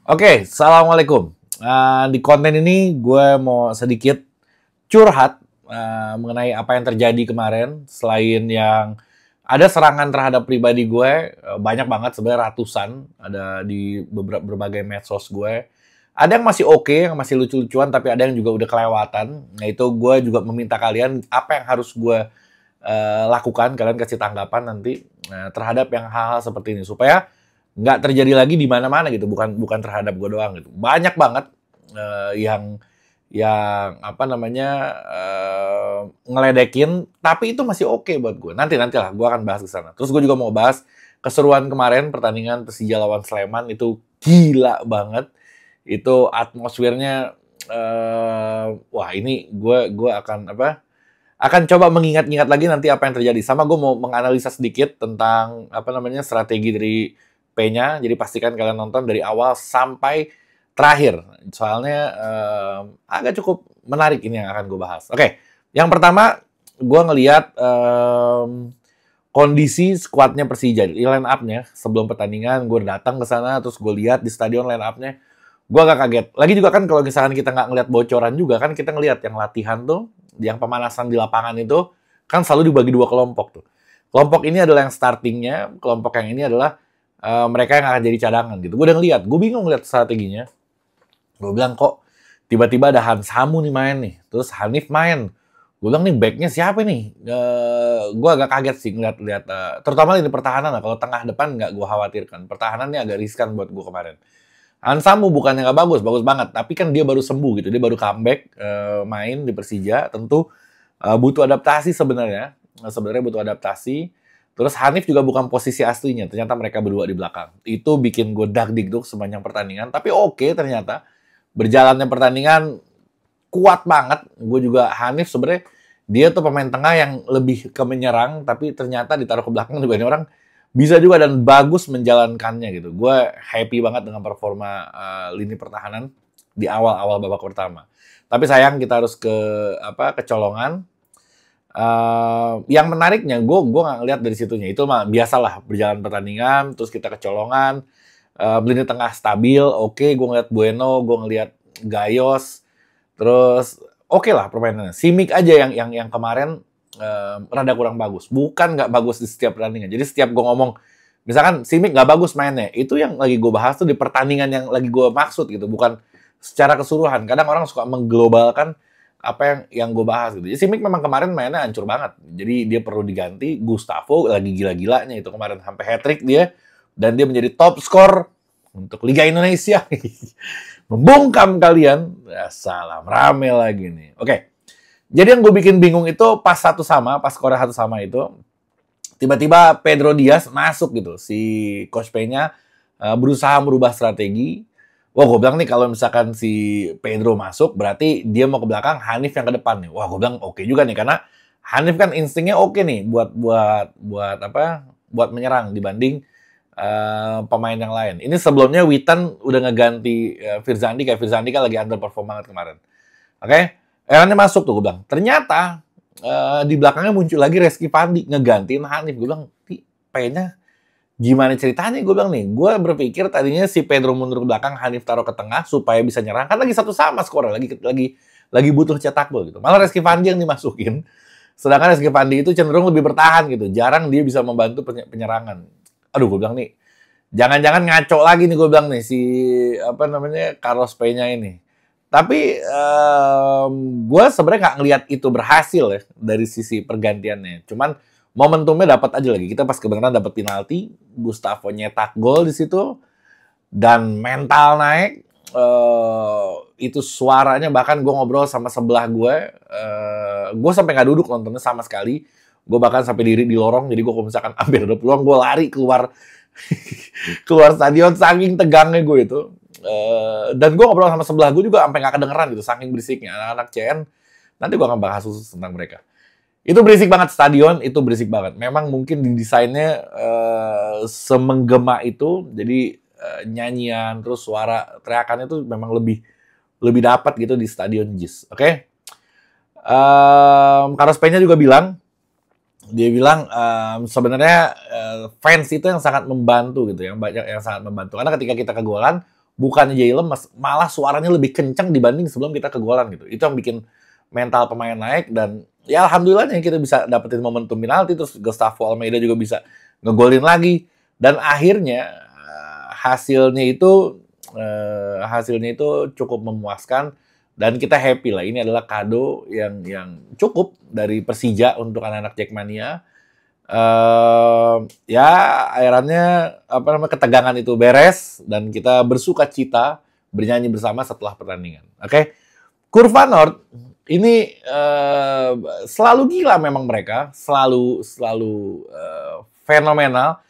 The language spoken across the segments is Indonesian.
Oke, Assalamualaikum. Di konten ini gue mau sedikit curhat mengenai apa yang terjadi kemarin. Selain yang ada serangan terhadap pribadi gue, banyak banget sebenarnya ratusan ada di berbagai medsos gue. Ada yang masih oke, yang masih lucu-lucuan, tapi ada yang juga udah kelewatan. Nah itu gue juga meminta kalian apa yang harus gue lakukan, kalian kasih tanggapan nanti terhadap yang hal-hal seperti ini supaya nggak terjadi lagi di mana-mana gitu, bukan bukan terhadap gue doang gitu. Banyak banget yang apa namanya ngeledekin, tapi itu masih oke buat gue. Nantilah gue akan bahas ke sana. Terus gue juga mau bahas keseruan kemarin pertandingan Persija lawan Sleman itu gila banget. Itu atmosfernya wah ini gue akan apa? Akan coba mengingat-ingat lagi nanti apa yang terjadi. Sama gue mau menganalisa sedikit tentang apa namanya strategi dari P-nya. Jadi pastikan kalian nonton dari awal sampai terakhir. Soalnya agak cukup menarik ini yang akan gue bahas. Oke, yang pertama gue ngelihat kondisi skuadnya Persija, line up-nya sebelum pertandingan gue datang ke sana terus gue lihat di stadion line up-nya. Gue agak kaget. Lagi juga kan kalau misalkan kita nggak ngelihat bocoran juga kan kita ngelihat yang latihan tuh, yang pemanasan di lapangan itu kan selalu dibagi dua kelompok tuh. Kelompok ini adalah yang startingnya, kelompok yang ini adalah mereka yang akan jadi cadangan gitu. Gue udah ngeliat, gue bingung ngeliat strateginya. Gue bilang kok tiba-tiba ada Hans Hamu nih main nih, terus Hanif main. Gue bilang nih backnya siapa nih? Gue agak kaget sih ngeliat-liat, terutama di pertahanan lah. Kalau tengah depan nggak gue khawatirkan. Pertahanannya agak riskan buat gue kemarin. Hans Hamu bukannya nggak bagus, bagus banget. Tapi kan dia baru sembuh gitu, dia baru comeback main di Persija. Tentu butuh adaptasi sebenarnya. Sebenarnya butuh adaptasi. Terus Hanif juga bukan posisi aslinya. Ternyata mereka berdua di belakang. Itu bikin gue dag-digduk sepanjang pertandingan. Tapi oke, ternyata berjalannya pertandingan kuat banget. Gue juga Hanif sebenarnya dia tuh pemain tengah yang lebih ke menyerang. Tapi ternyata ditaruh ke belakang dibanding orang bisa juga dan bagus menjalankannya gitu. Gue happy banget dengan performa lini pertahanan di awal-awal babak pertama. Tapi sayang kita harus kecolongan. Yang menariknya, gue nggak ngeliat dari situnya. Itu mah biasalah berjalan pertandingan, terus kita kecolongan, lini tengah stabil, oke. Gue ngeliat Bueno, gue ngeliat Gayos, terus oke lah permainannya. Simic aja yang kemarin rada kurang bagus. Bukan nggak bagus di setiap pertandingan. Jadi setiap gue ngomong, misalkan Simic nggak bagus mainnya, itu yang lagi gue bahas tuh di pertandingan yang lagi gue maksud gitu, bukan secara keseluruhan. Kadang orang suka mengglobalkan apa yang gue bahas gitu. Jadi Simic memang kemarin mainnya hancur banget. Jadi dia perlu diganti. Gustavo lagi gila-gilanya itu kemarin sampai hat-trick dia dan dia menjadi top skor untuk Liga Indonesia. Membungkam kalian. Ya, salam rame lagi nih. Oke. Jadi yang gue bikin bingung itu pas skornya 1-1 itu tiba-tiba Pedro Diaz masuk gitu. Si Coach P-nya berusaha merubah strategi. Wah, gue bilang nih kalau misalkan si Pedro masuk, berarti dia mau ke belakang, Hanif yang ke depan nih. Wah, gue bilang oke juga nih karena Hanif kan instingnya oke nih buat menyerang dibanding pemain yang lain. Ini sebelumnya Witan udah ngeganti Firzandi, kayak Firzandi kan lagi underperform banget kemarin. Oke, Erannya masuk tuh gue bilang. Ternyata di belakangnya muncul lagi Reski Pandi ngegantiin Hanif. Gue bilang, P-nya gimana ceritanya? Gue bilang nih, gue berpikir tadinya si Pedro mundur ke belakang, Hanif taruh ke tengah supaya bisa nyerang. Kan lagi 1-1 skornya, lagi butuh cetak gol gitu. Malah Reski Pandi yang dimasukin. Sedangkan Reski Pandi itu cenderung lebih bertahan gitu. Jarang dia bisa membantu penyerangan. Aduh, gue bilang nih, jangan-jangan ngaco lagi nih gue bilang nih si Carlos P-nya ini. Tapi gue sebenarnya nggak ngelihat itu berhasil ya dari sisi pergantiannya. Cuman momentumnya dapat aja lagi. Kita pas kebenaran dapat penalti, Gustavo nyetak gol di situ dan mental naik. Itu suaranya bahkan gue ngobrol sama sebelah gue sampai nggak duduk nontonnya sama sekali. Gue bahkan sampai diri di lorong. Jadi gue kalau misalkan hampir ada peluang gue lari keluar keluar stadion saking tegangnya gue itu. Dan gue ngobrol sama sebelah gue juga sampai nggak kedengeran gitu saking berisiknya anak-anak CN. Nanti gue akan bahas khusus tentang mereka. Itu berisik banget stadion, itu berisik banget. Memang mungkin di desainnya semenggema itu, jadi nyanyian terus suara teriakannya itu memang lebih dapat gitu di stadion JIS. Oke? Carlos Peña juga bilang, dia bilang sebenarnya fans itu yang sangat membantu gitu, yang banyak yang sangat membantu. Karena ketika kita kegolan, bukannya jadi lemes, malah suaranya lebih kencang dibanding sebelum kita kegolan gitu. Itu yang bikin mental pemain naik, dan ya alhamdulillahnya kita bisa dapetin momentum penalti, terus Gustavo Almeida juga bisa ngegolin lagi, dan akhirnya hasilnya itu cukup memuaskan dan kita happy lah. Ini adalah kado yang cukup dari Persija untuk anak-anak Jackmania. Ya akhirnya ketegangan itu beres dan kita bersuka cita bernyanyi bersama setelah pertandingan. Oke. Kurva Nord ini selalu gila memang mereka, selalu fenomenal.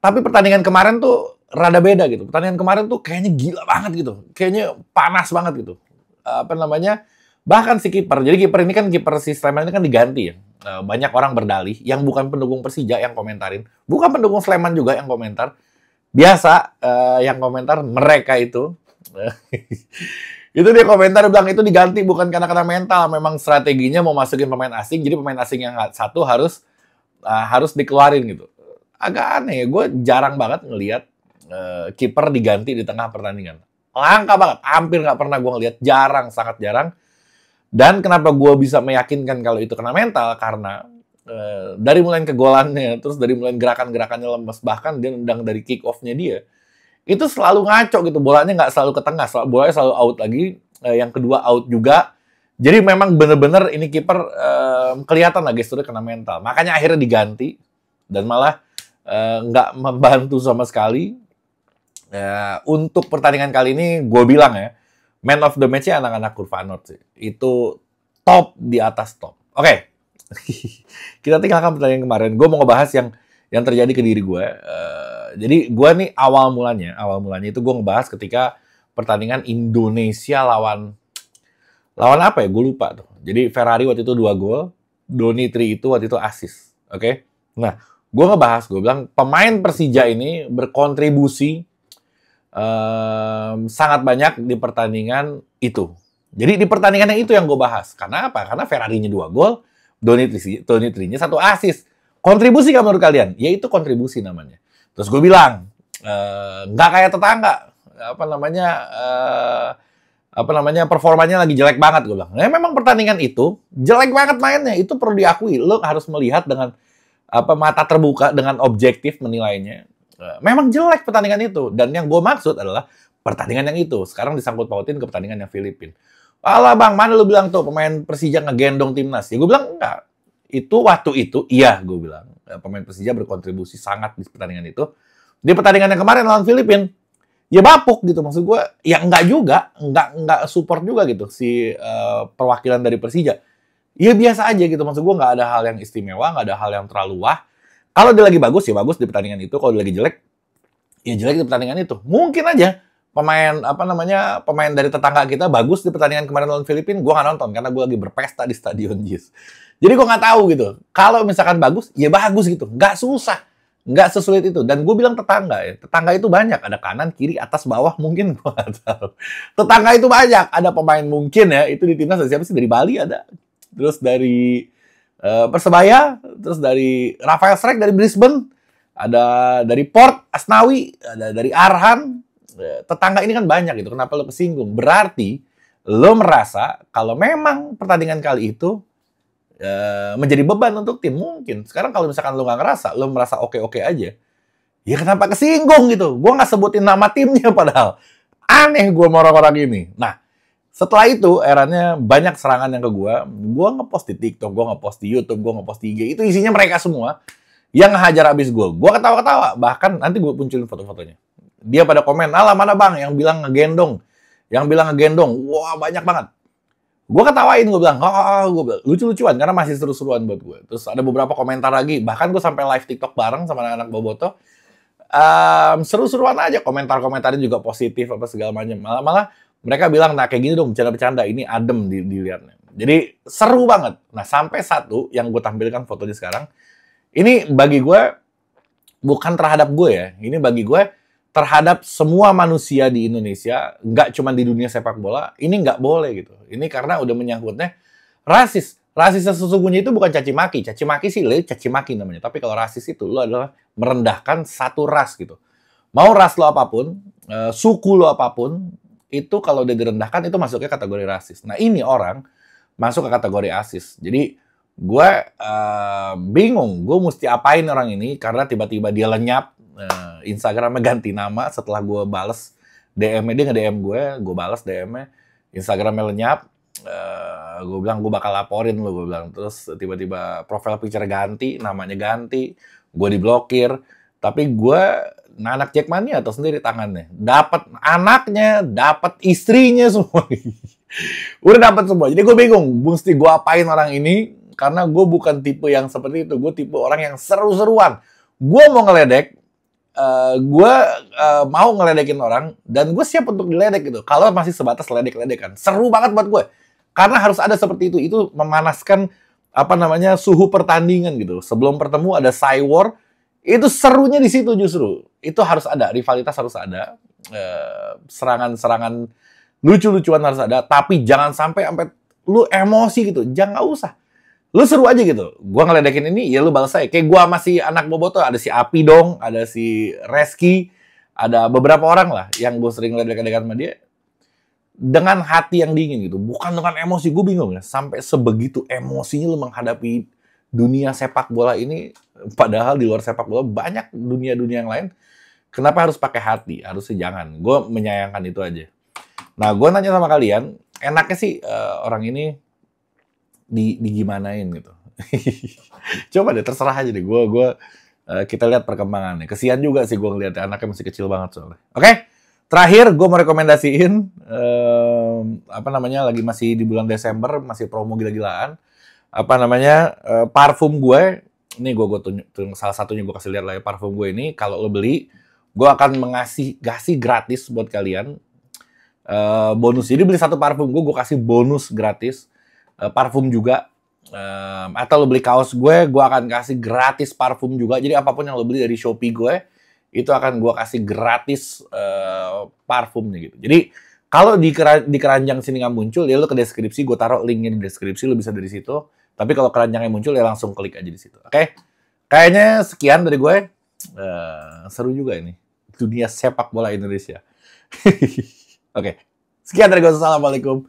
Tapi pertandingan kemarin tuh rada beda gitu. Pertandingan kemarin tuh kayaknya gila banget gitu. Kayaknya panas banget gitu. Bahkan si kiper. Jadi kiper ini kan, kiper si Sleman ini kan diganti ya. Banyak orang berdalih yang bukan pendukung Persija yang komentarin. Bukan pendukung Sleman juga yang komentar. Biasa yang komentar mereka itu. Itu dia komentar bilang itu diganti bukan karena mental, memang strateginya mau masukin pemain asing, jadi pemain asing yang satu harus dikeluarin gitu. Agak aneh, gue jarang banget ngelihat kiper diganti di tengah pertandingan. Langka banget, hampir nggak pernah gue ngelihat, jarang, sangat jarang. Dan kenapa gue bisa meyakinkan kalau itu kena mental, karena dari mulai kegolannya, terus dari mulai gerakan-gerakannya lemes, bahkan dia nendang dari kick off-nya dia, itu selalu ngaco gitu, bolanya nggak selalu ke tengah, bolanya selalu out lagi, yang kedua out juga. Jadi memang bener-bener ini kiper kelihatan lah gesturnya kena mental, makanya akhirnya diganti dan malah nggak membantu sama sekali. Untuk pertandingan kali ini gue bilang ya, man of the match-nya anak-anak Kurva Nord sih, itu top di atas top. Oke. Kita tinggalkan pertandingan kemarin, gue mau ngebahas yang terjadi ke diri gue. Jadi gue nih awal mulanya itu gue ngebahas ketika pertandingan Indonesia lawan apa ya? Gue lupa tuh. Jadi Ferrari waktu itu 2 gol, Donitri itu waktu itu assist. Oke. Nah, gue ngebahas, gue bilang pemain Persija ini berkontribusi sangat banyak di pertandingan itu. Jadi di pertandingan yang itu yang gue bahas. Karena apa? Karena Ferrari-nya 2 gol, Donitri-nya 1 assist. Kontribusi nggak menurut kalian? Ya itu kontribusi namanya. Terus gue bilang, nggak kayak tetangga, performanya lagi jelek banget, gue bilang. Nah, memang pertandingan itu jelek banget mainnya, itu perlu diakui. Lo harus melihat dengan mata terbuka, dengan objektif menilainya. Memang jelek pertandingan itu, dan yang gue maksud adalah pertandingan yang itu. Sekarang disangkut pautin ke pertandingan yang Filipina. Alah bang, mana lo bilang tuh pemain Persija ngegendong timnas? Ya gue bilang enggak. Itu waktu itu, iya gue bilang. Pemain Persija berkontribusi sangat di pertandingan itu. Di pertandingan yang kemarin lawan Filipina, ya bapuk gitu. Maksud gue, ya enggak juga. Enggak support juga gitu si perwakilan dari Persija. Ya biasa aja gitu. Maksud gue nggak ada hal yang istimewa, nggak ada hal yang terlalu wah. Kalau dia lagi bagus, ya bagus di pertandingan itu. Kalau dia lagi jelek, ya jelek di pertandingan itu. Mungkin aja pemain dari tetangga kita bagus di pertandingan kemarin lawan Filipina, gue nggak nonton karena gue lagi berpesta di Stadion JIS. Jadi gue nggak tahu gitu. Kalau misalkan bagus, ya bagus gitu. Nggak susah, nggak sesulit itu. Dan gue bilang tetangga ya. Tetangga itu banyak. Ada kanan, kiri, atas, bawah, mungkin gue nggak tahu. Tetangga itu banyak. Ada pemain mungkin ya. Itu di timnas siapa sih? Dari Bali ada. Terus dari Persebaya. Terus dari Rafael Strike dari Brisbane. Ada dari Port, Asnawi. Ada dari Arhan. Tetangga ini kan banyak gitu. Kenapa lo kesinggung? Berarti lo merasa kalau memang pertandingan kali itu menjadi beban untuk tim. Mungkin. Sekarang kalau misalkan lo nggak ngerasa, lo merasa oke-oke aja, ya kenapa kesinggung gitu? Gue nggak sebutin nama timnya padahal. Aneh gue sama orang-orang ini. Nah, setelah itu eranya banyak serangan yang ke gue. Gue ngepost di TikTok, gue ngepost di YouTube, gue ngepost di IG. Itu isinya mereka semua yang ngehajar abis gue. Gue ketawa-ketawa. Bahkan nanti gue munculin foto-fotonya. Dia pada komen, alah mana bang yang bilang ngegendong. Yang bilang ngegendong. Wah banyak banget. Gue ketawain, gue bilang, lucu-lucuan, karena masih seru-seruan buat gue. Terus ada beberapa komentar lagi, bahkan gue sampai live TikTok bareng sama anak-anak Boboto. Seru-seruan aja, komentar-komentarnya juga positif, apa segala macam. Malah mereka bilang, nah kayak gini dong, bercanda-bercanda, ini adem dilihatnya. Jadi seru banget. Nah sampai satu, yang gue tampilkan fotonya sekarang, ini bagi gue, bukan terhadap gue ya, ini bagi gue, terhadap semua manusia di Indonesia, nggak cuma di dunia sepak bola, ini nggak boleh gitu. Ini karena udah menyangkutnya rasis. Rasis sesungguhnya itu bukan caci maki. Caci maki sih, caci maki namanya. Tapi kalau rasis itu, lo adalah merendahkan satu ras gitu. Mau ras lo apapun, suku lo apapun, itu kalau udah direndahkan itu masuknya kategori rasis. Nah ini orang masuk ke kategori asis. Jadi gue bingung, gue mesti apain orang ini karena tiba-tiba dia lenyap, Instagramnya ganti nama setelah gue bales DM-nya, dia nge-DM gue bales DM-nya, Instagramnya lenyap, gue bilang gue bakal laporin lo, gue bilang. Terus tiba-tiba profile picture ganti, namanya ganti, gue diblokir. Tapi gue anak Jackmania atau sendiri tangannya, dapat anaknya, dapat istrinya semua, udah dapat semua. Jadi gue bingung, mesti gue apain orang ini karena gue bukan tipe yang seperti itu. Gue tipe orang yang seru-seruan. Gue mau ngeledek, gue mau ngeledekin orang dan gue siap untuk diledek gitu. Kalau masih sebatas ledek-ledekan, seru banget buat gue. Karena harus ada seperti itu. Itu memanaskan suhu pertandingan gitu. Sebelum bertemu ada say war. Itu serunya di situ justru. Itu harus ada, rivalitas harus ada. Serangan-serangan lucu-lucuan harus ada, tapi jangan sampai lu emosi gitu. Jangan, nggak usah. Lu seru aja gitu. Gua ngeledekin ini, ya lu balas saya. Kayak gua masih anak boboto, ada si Api dong, ada si Reski, ada beberapa orang lah yang gue sering ledek-ledekan sama dia. Dengan hati yang dingin gitu, bukan dengan emosi. Gue bingung ya, sampai sebegitu emosinya lu menghadapi dunia sepak bola ini, padahal di luar sepak bola banyak dunia-dunia yang lain. Kenapa harus pakai hati? Harusnya jangan. Gue menyayangkan itu aja. Nah, gue nanya sama kalian, enaknya sih orang ini digimanain gitu. Coba deh, terserah aja deh. Kita lihat perkembangannya. Kesian juga sih gue ngeliat anaknya masih kecil banget soalnya. Oke? Terakhir, gue mau rekomendasiin lagi masih di bulan Desember, masih promo gila-gilaan. Parfum gue. Ini gue tunjuk, salah satunya gue kasih lihat lah ya, parfum gue ini. Kalau lo beli, gue akan kasih gratis buat kalian. Bonus. Jadi beli satu parfum gue kasih bonus gratis. Parfum juga. Atau lo beli kaos gue akan kasih gratis parfum juga. Jadi apapun yang lo beli dari Shopee gue, itu akan gue kasih gratis parfumnya gitu. Jadi kalau di keranjang sini nggak muncul, ya lo ke deskripsi, gue taruh linknya di deskripsi, lo bisa dari situ. Tapi kalau keranjangnya muncul, ya langsung klik aja di situ. Oke? Kayaknya sekian dari gue. Seru juga ini. Dunia sepak bola Indonesia. Oke. Sekian dari gue. Assalamualaikum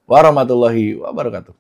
warahmatullahi wabarakatuh.